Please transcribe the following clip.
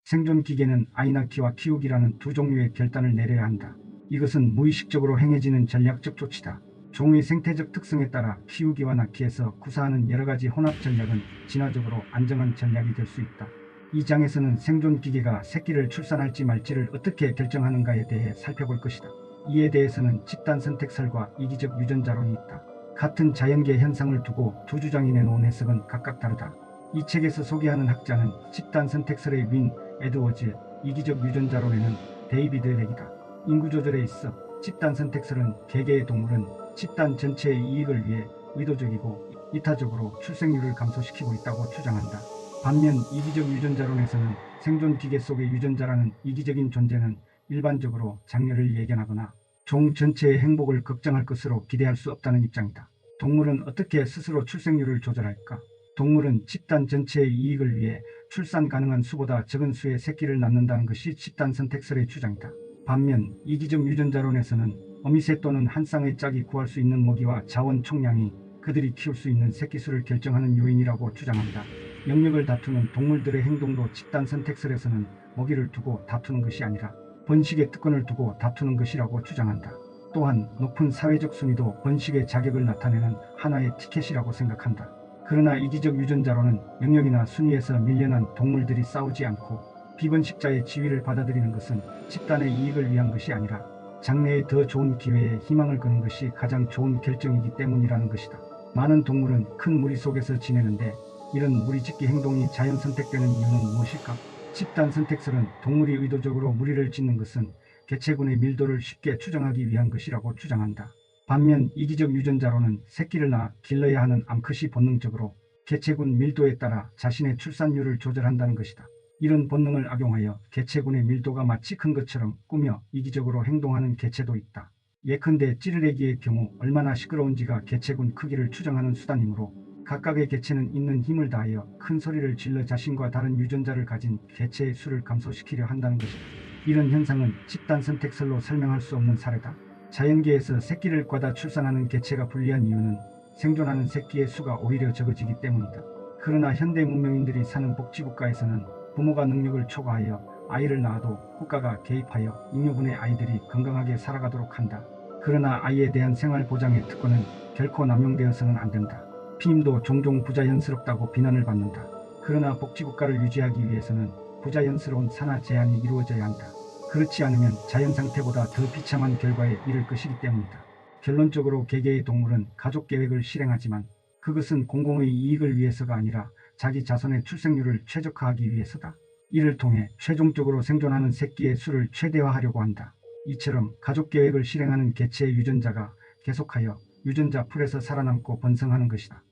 생존 기계는 아이 낳기와 키우기라는 두 종류의 결단을 내려야 한다. 이것은 무의식적으로 행해지는 전략적 조치다. 종의 생태적 특성에 따라 키우기와 낳기에서 구사하는 여러가지 혼합 전략은 진화적으로 안정한 전략이 될 수 있다. 이 장에서는 생존 기계가 새끼를 출산할지 말지를 어떻게 결정하는가에 대해 살펴볼 것이다. 이에 대해서는 집단 선택설과 이기적 유전자론이 있다. 같은 자연계 현상을 두고 두 주장이 내놓은 해석은 각각 다르다. 이 책에서 소개하는 학자는 집단 선택설의 윈 에드워즈, 이기적 유전자론에는 데이비드 렉이다. 인구조절에 있어 집단 선택설은 개개의 동물은 집단 전체의 이익을 위해 의도적이고 이타적으로 출생률을 감소시키고 있다고 주장한다. 반면 이기적 유전자론에서는 생존 기계 속의 유전자라는 이기적인 존재는 일반적으로 장려를 예견하거나 종 전체의 행복을 걱정할 것으로 기대할 수 없다는 입장이다. 동물은 어떻게 스스로 출생률을 조절할까? 동물은 집단 전체의 이익을 위해 출산 가능한 수보다 적은 수의 새끼를 낳는다는 것이 집단 선택설의 주장이다. 반면 이기적 유전자론에서는 어미새 또는 한 쌍의 짝이 구할 수 있는 먹이와 자원 총량이 그들이 키울 수 있는 새끼 수를 결정하는 요인이라고 주장한다. 영역을 다투는 동물들의 행동도 집단 선택설에서는 먹이를 두고 다투는 것이 아니라 번식의 특권을 두고 다투는 것이라고 주장한다. 또한 높은 사회적 순위도 번식의 자격을 나타내는 하나의 티켓이라고 생각한다. 그러나 이기적 유전자론은 영역이나 순위에서 밀려난 동물들이 싸우지 않고 비번식자의 지위를 받아들이는 것은 집단의 이익을 위한 것이 아니라 장래의 더 좋은 기회에 희망을 거는 것이 가장 좋은 결정이기 때문이라는 것이다. 많은 동물은 큰 무리 속에서 지내는데 이런 무리짓기 행동이 자연 선택되는 이유는 무엇일까? 집단 선택설은 동물이 의도적으로 무리를 짓는 것은 개체군의 밀도를 쉽게 추정하기 위한 것이라고 주장한다. 반면 이기적 유전자론은 새끼를 낳아 길러야 하는 암컷이 본능적으로 개체군 밀도에 따라 자신의 출산율을 조절한다는 것이다. 이런 본능을 악용하여 개체군의 밀도가 마치 큰 것처럼 꾸며 이기적으로 행동하는 개체도 있다. 예컨대 찌르레기의 경우 얼마나 시끄러운지가 개체군 크기를 추정하는 수단이므로 각각의 개체는 있는 힘을 다하여 큰 소리를 질러 자신과 다른 유전자를 가진 개체의 수를 감소시키려 한다는 것이다. 이런 현상은 집단 선택설로 설명할 수 없는 사례다. 자연계에서 새끼를 과다 출산하는 개체가 불리한 이유는 생존하는 새끼의 수가 오히려 적어지기 때문이다. 그러나 현대 문명인들이 사는 복지국가에서는 부모가 능력을 초과하여 아이를 낳아도 국가가 개입하여 잉여군의 아이들이 건강하게 살아가도록 한다. 그러나 아이에 대한 생활보장의 특권은 결코 남용되어서는 안 된다. 피임도 종종 부자연스럽다고 비난을 받는다. 그러나 복지국가를 유지하기 위해서는 부자연스러운 산하 제한이 이루어져야 한다. 그렇지 않으면 자연 상태보다 더 비참한 결과에 이를 것이기 때문이다. 결론적으로 개개의 동물은 가족 계획을 실행하지만 그것은 공공의 이익을 위해서가 아니라 자기 자손의 출생률을 최적화하기 위해서다. 이를 통해 최종적으로 생존하는 새끼의 수를 최대화하려고 한다. 이처럼 가족 계획을 실행하는 개체의 유전자가 계속하여 유전자 풀에서 살아남고 번성하는 것이다.